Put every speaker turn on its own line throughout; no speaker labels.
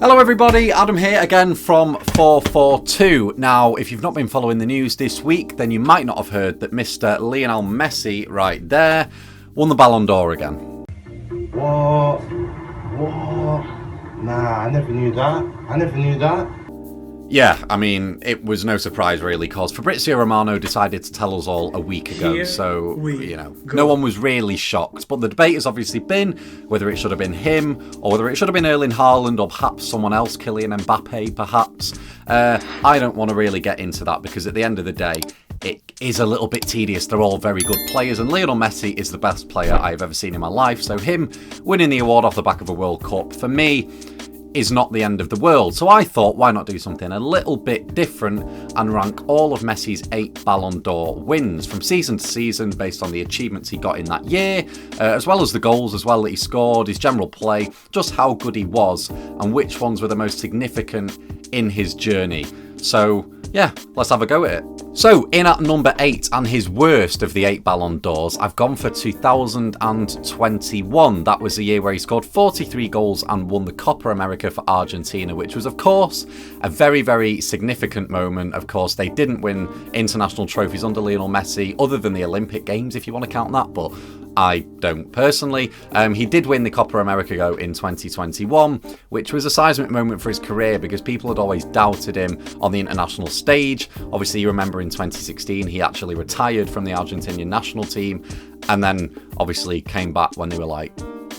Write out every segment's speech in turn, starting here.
Hello everybody, Adam here again from FourFourTwo. Now, if you've not been following the news this week, then you might not have heard that Mr. Lionel Messi, right there, won the Ballon d'Or again.
What? Nah, I never knew that.
Yeah, I mean, it was no surprise really, because Fabrizio Romano decided to tell us all a week ago, no one was really shocked. But the debate has obviously been whether it should have been him, or whether it should have been Erling Haaland, or perhaps someone else, Kylian Mbappe, perhaps. I don't want to really get into that, because at the end of the day, it is a little bit tedious. They're all very good players, and Lionel Messi is the best player I've ever seen in my life, so him winning the award off the back of a World Cup, for me, is not the end of the world. So I thought, why not do something a little bit different and rank all of Messi's 8 Ballon d'Or wins from season to season based on the achievements he got in that year, as well as the goals as well that he scored, his general play, just how good he was, and which ones were the most significant in his journey. So yeah, let's have a go at it. So, in at number 8, and his worst of the 8 Ballon d'Ors, I've gone for 2021. That was the year where he scored 43 goals and won the Copa America for Argentina, which was, of course, a very, very significant moment. Of course, they didn't win international trophies under Lionel Messi, other than the Olympic Games, if you want to count that, but I don't personally. He did win the Copa America in 2021, which was a seismic moment for his career because people had always doubted him on the international stage. Obviously, you remember in 2016, he actually retired from the Argentinian national team and then obviously came back when they were like,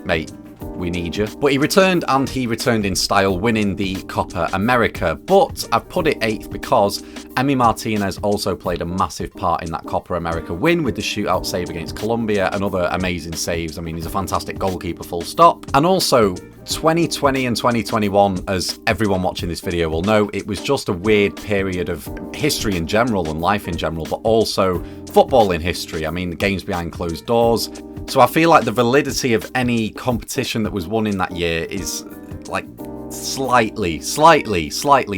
mate, we need you. But he returned, and he returned in style, winning the Copa America. But I've put it 8th because Emi Martinez also played a massive part in that Copa America win with the shootout save against Colombia and other amazing saves. I mean, he's a fantastic goalkeeper, full stop. And also, 2020 and 2021, as everyone watching this video will know, it was just a weird period of history in general and life in general, but also football in history. I mean, games behind closed doors. So I feel like the validity of any competition that was won in that year is like slightly,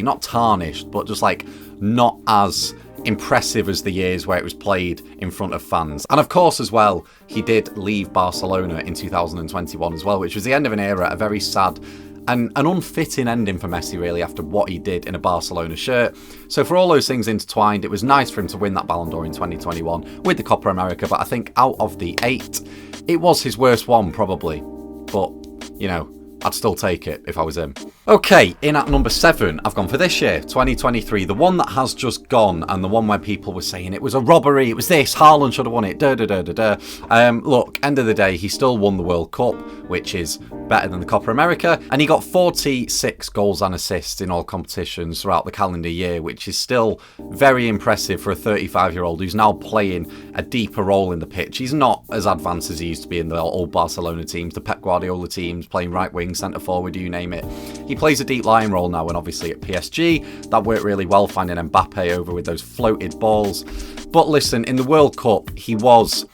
not tarnished, but just like not as impressive as the years where it was played in front of fans. And of course as well, he did leave Barcelona in 2021 as well, which was the end of an era, a very sad and an unfitting ending for Messi really after what he did in a Barcelona shirt. So for all those things intertwined, it was nice for him to win that Ballon d'Or in 2021 with the Copa America, but I think out of the 8, it was his worst one probably. But, you know, I'd still take it if I was him. Okay, in at number 7, I've gone for this year, 2023, the one that has just gone, and the one where people were saying it was a robbery, it was this, Haaland should have won it, Look, end of the day, he still won the World Cup, which is better than the Copa America, and he got 46 goals and assists in all competitions throughout the calendar year, which is still very impressive for a 35-year-old who's now playing a deeper role in the pitch. He's not as advanced as he used to be in the old Barcelona teams, the Pep Guardiola teams, playing right wing, centre forward, you name it. He plays a deep line role now, and obviously at PSG, that worked really well, finding Mbappe over with those floated balls. But listen, in the World Cup, he was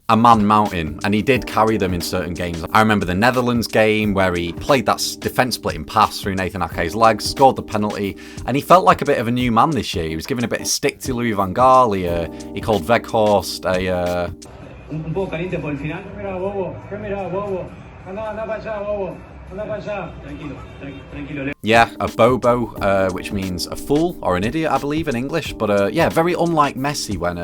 a man mountain, and he did carry them in certain games. I remember the Netherlands game where he played that defence splitting pass through Nathan Ake's legs, scored the penalty, and he felt like a bit of a new man this year. He was giving a bit of stick to Louis van Gaal. He called Weghorst a...
Un poco caliente por el final. Mira, bobo. ¿Qué mira, bobo? Anda para allá, bobo.
Yeah, a bobo, which means a fool or an idiot, I believe, in English. But yeah, very unlike Messi when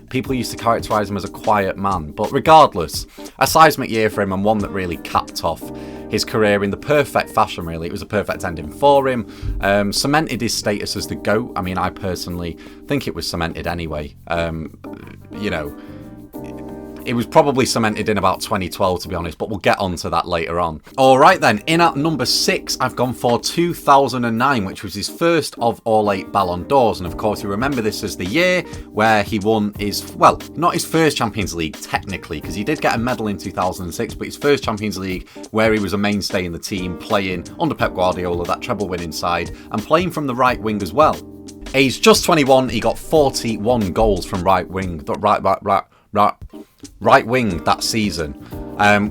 people used to characterise him as a quiet man. But regardless, a seismic year for him, and one that really capped off his career in the perfect fashion, really. It was a perfect ending for him. Cemented his status as the GOAT. I mean, I personally think it was cemented anyway. You know, it was probably cemented in about 2012, to be honest, but we'll get onto that later on. Alright then, in at number 6, I've gone for 2009, which was his first of all 8 Ballon d'Ors. And of course, you remember this as the year where he won his, well, not his first Champions League, technically, because he did get a medal in 2006, but his first Champions League where he was a mainstay in the team, playing under Pep Guardiola, that treble-winning side, and playing from the right wing as well. Aged just 21, he got 41 goals from right wing, right wing that season,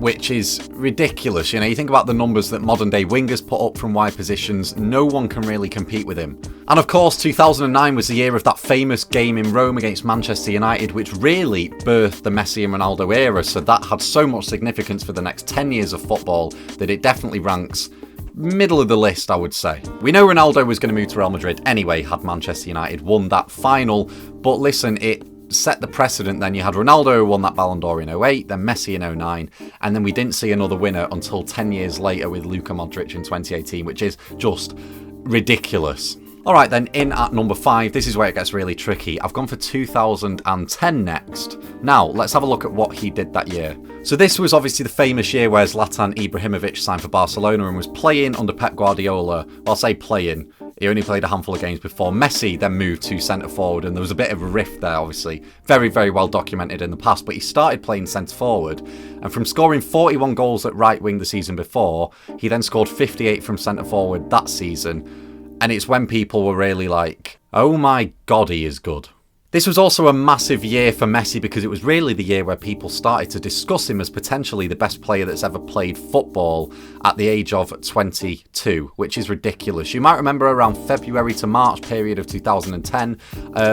which is ridiculous. You know, you think about the numbers that modern day wingers put up from wide positions, no one can really compete with him. And of course, 2009 was the year of that famous game in Rome against Manchester United, which really birthed the Messi and Ronaldo era, so that had so much significance for the next 10 years of football that it definitely ranks middle of the list, I would say. We know Ronaldo was going to move to Real Madrid anyway had Manchester United won that final, but listen, it set the precedent then. You had Ronaldo who won that Ballon d'Or in 08, then Messi in 09, and then we didn't see another winner until 10 years later with Luka Modric in 2018, which is just ridiculous. Alright then, in at number 5, this is where it gets really tricky. I've gone for 2010 next. Now, let's have a look at what he did that year. So this was obviously the famous year where Zlatan Ibrahimovic signed for Barcelona and was playing under Pep Guardiola. Well, I'll say playing. He only played a handful of games before. Messi then moved to centre forward, and there was a bit of a rift there, obviously. Very, very well documented in the past, but he started playing centre forward, and from scoring 41 goals at right wing the season before, he then scored 58 from centre forward that season. And it's when people were really like, oh my god, he is good. This was also a massive year for Messi because it was really the year where people started to discuss him as potentially the best player that's ever played football at the age of 22, which is ridiculous. You might remember around February to March period of 2010,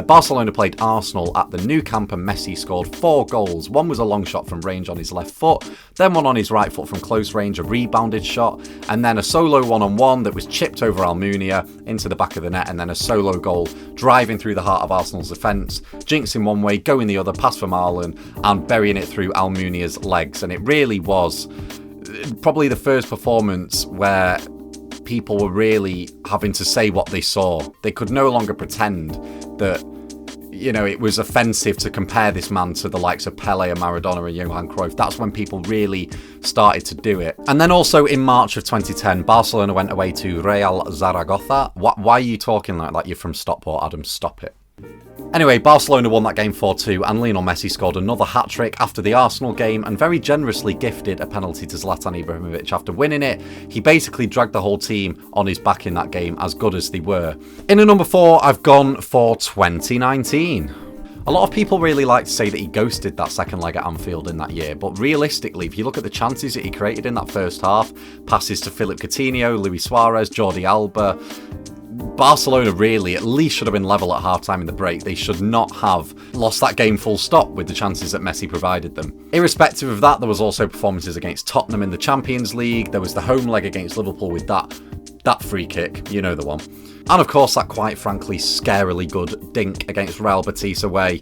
Barcelona played Arsenal at the Nou Camp and Messi scored 4 goals. One was a long shot from range on his left foot, then one on his right foot from close range, a rebounded shot, and then a solo one-on-one that was chipped over Almunia into the back of the net, and then a solo goal driving through the heart of Arsenal's defence, jinxing one way, going the other, pass for Marlon, and burying it through Almunia's legs. And it really was probably the first performance where people were really having to say what they saw. They could no longer pretend that, you know, it was offensive to compare this man to the likes of Pele and Maradona and Johan Cruyff. That's when people really started to do it. And then also in March of 2010, Barcelona went away to Real Zaragoza. Why are you talking like that? You're from Stockport, Adam. Stop it. Anyway, Barcelona won that game 4-2 and Lionel Messi scored another hat-trick after the Arsenal game and very generously gifted a penalty to Zlatan Ibrahimovic after winning it. He basically dragged the whole team on his back in that game, as good as they were. In at number 4, I've gone for 2019. A lot of people really like to say that he ghosted that second leg at Anfield in that year, but realistically, if you look at the chances that he created in that first half, passes to Philippe Coutinho, Luis Suarez, Jordi Alba, Barcelona really at least should have been level at half-time in the break. They should not have lost that game full stop with the chances that Messi provided them. Irrespective of that, there was also performances against Tottenham in the Champions League. There was the home leg against Liverpool with that free kick, you know the one. And of course that quite frankly scarily good dink against Real Betis away,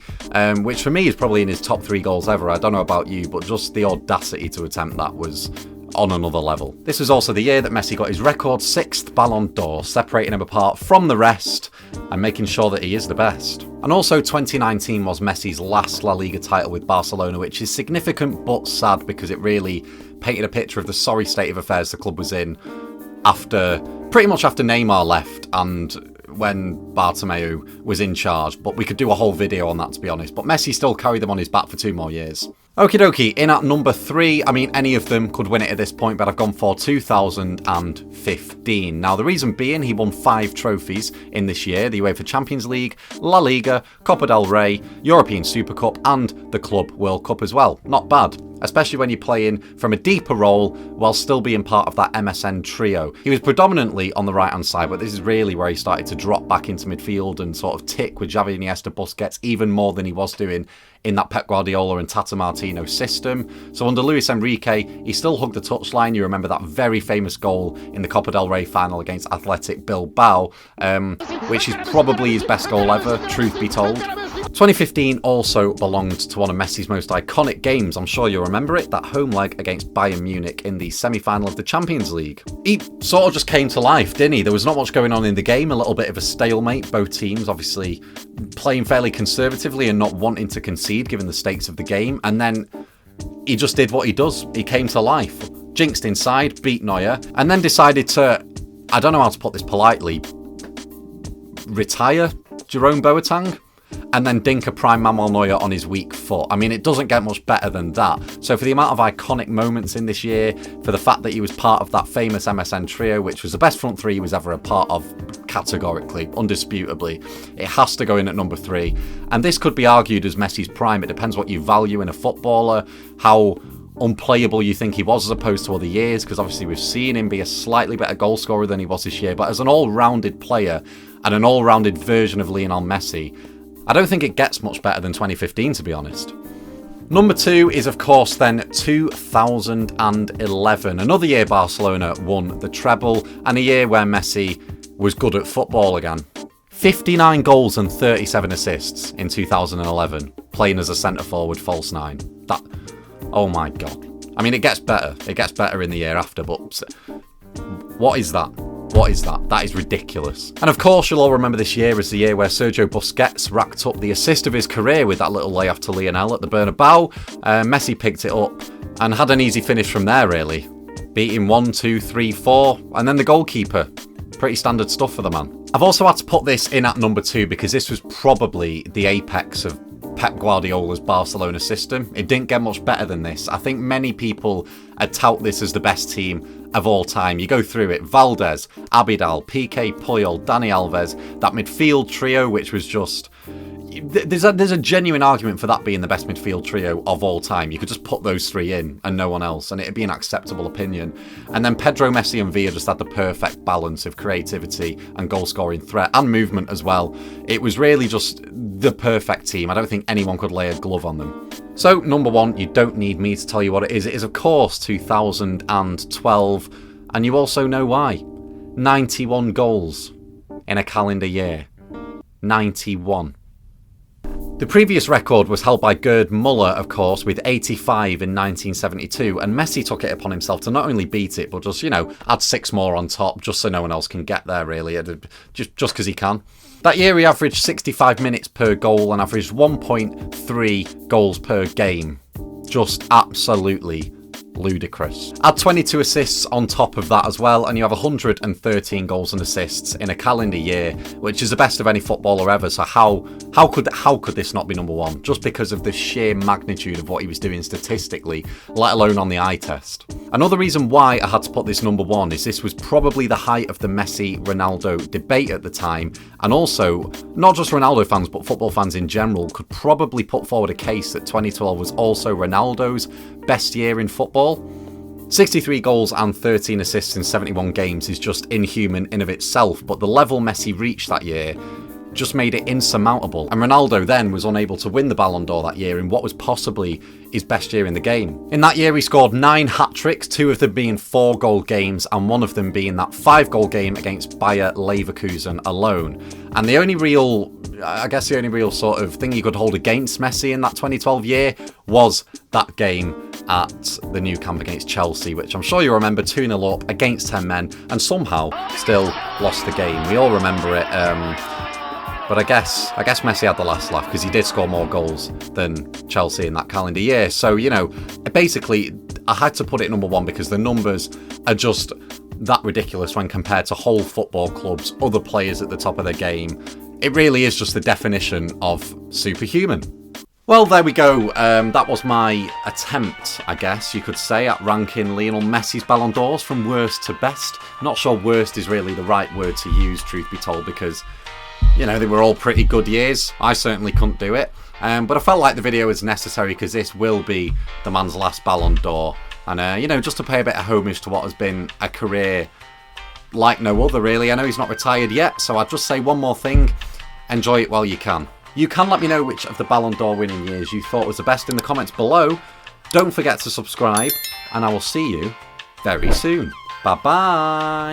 which for me is probably in his top 3 goals ever. I don't know about you, but just the audacity to attempt that was on another level. This was also the year that Messi got his record 6th Ballon d'Or, separating him apart from the rest and making sure that he is the best. And also 2019 was Messi's last La Liga title with Barcelona, which is significant but sad because it really painted a picture of the sorry state of affairs the club was in pretty much after Neymar left and when Bartomeu was in charge. But we could do a whole video on that, to be honest. But Messi still carried them on his back for 2 more years. Okie dokie, in at number 3, I mean, any of them could win it at this point, but I've gone for 2015. Now, the reason being, he won 5 trophies in this year: the UEFA Champions League, La Liga, Copa del Rey, European Super Cup, and the Club World Cup as well. Not bad, especially when you're playing from a deeper role while still being part of that MSN trio. He was predominantly on the right-hand side, but this is really where he started to drop back into midfield and sort of tick with Xavi, Iniesta, Busquets, even more than he was doing in that Pep Guardiola and Tata Martino system. So under Luis Enrique, he still hugged the touchline. You remember that very famous goal in the Copa del Rey final against Athletic Bilbao, which is probably his best goal ever, truth be told. 2015 also belonged to one of Messi's most iconic games. I'm sure you'll remember it, that home leg against Bayern Munich in the semi-final of the Champions League. He sort of just came to life, didn't he? There was not much going on in the game, a little bit of a stalemate. Both teams obviously playing fairly conservatively and not wanting to concede given the stakes of the game. And then he just did what he does. He came to life, jinxed inside, beat Neuer, and then decided to, I don't know how to put this politely, retire Jerome Boateng and then dink a prime Manuel Neuer on his weak foot. I mean, it doesn't get much better than that. So for the amount of iconic moments in this year, for the fact that he was part of that famous MSN trio, which was the best front three he was ever a part of, categorically, undisputably, it has to go in at number 3. And this could be argued as Messi's prime. It depends what you value in a footballer, how unplayable you think he was as opposed to other years, because obviously we've seen him be a slightly better goal scorer than he was this year. But as an all-rounded player and an all-rounded version of Lionel Messi, I don't think it gets much better than 2015, to be honest. Number 2 is, of course, then 2011. Another year Barcelona won the treble, and a year where Messi was good at football again. 59 goals and 37 assists in 2011, playing as a centre-forward false 9. Oh my God. I mean, it gets better. It gets better in the year after, but what is that? What is that? That is ridiculous. And of course, you'll all remember this year as the year where Sergio Busquets racked up the assist of his career with that little layoff to Lionel at the Bernabeu. Messi picked it up and had an easy finish from there, really. Beating 1, 2, 3, 4, and then the goalkeeper. Pretty standard stuff for the man. I've also had to put this in at number 2 because this was probably the apex of Pep Guardiola's Barcelona system. It didn't get much better than this. I think many people tout this as the best team of all time. You go through it: Valdez, Abidal, Piqué, Puyol, Dani Alves, that midfield trio, which was just... There's a genuine argument for that being the best midfield trio of all time. You could just put those 3 in and no one else, and it'd be an acceptable opinion. And then Pedro, Messi and Villa just had the perfect balance of creativity and goal-scoring threat and movement as well. It was really just the perfect team. I don't think anyone could lay a glove on them. So, number 1, you don't need me to tell you what it is. It is, of course, 2012, and you also know why. 91 goals in a calendar year. 91. The previous record was held by Gerd Muller, of course, with 85 in 1972, and Messi took it upon himself to not only beat it, but just, add 6 more on top, just so no one else can get there, really, just because he can. That year he averaged 65 minutes per goal and averaged 1.3 goals per game. Just absolutely ludicrous. Add 22 assists on top of that as well, and you have 113 goals and assists in a calendar year, which is the best of any footballer ever. So how could this not be number 1? Just because of the sheer magnitude of what he was doing statistically, let alone on the eye test. Another reason why I had to put this number 1 is this was probably the height of the Messi-Ronaldo debate at the time, and also, not just Ronaldo fans, but football fans in general could probably put forward a case that 2012 was also Ronaldo's best year in football. 63 goals and 13 assists in 71 games is just inhuman in of itself, but the level Messi reached that year just made it insurmountable, and Ronaldo then was unable to win the Ballon d'Or that year in what was possibly his best year in the game. In that year he scored 9 hat-tricks, 2 of them being 4-goal games and 1 of them being that 5-goal game against Bayer Leverkusen alone. And the only real sort of thing you could hold against Messi in that 2012 year was that game at the Nou Camp against Chelsea, which I'm sure you remember, 2-0 up against 10 men, and somehow still lost the game. We all remember it. But I guess Messi had the last laugh because he did score more goals than Chelsea in that calendar year. So, basically, I had to put it number 1 because the numbers are just that ridiculous when compared to whole football clubs, other players at the top of their game. It really is just the definition of superhuman. Well, there we go. That was my attempt, I guess you could say, at ranking Lionel Messi's Ballon d'Ors from worst to best. Not sure worst is really the right word to use, truth be told, because they were all pretty good years. I certainly couldn't do it. But I felt like the video was necessary because this will be the man's last Ballon d'Or. And, just to pay a bit of homage to what has been a career like no other, really. I know he's not retired yet, so I'd just say one more thing. Enjoy it while you can. You can let me know which of the Ballon d'Or winning years you thought was the best in the comments below. Don't forget to subscribe, and I will see you very soon. Bye-bye.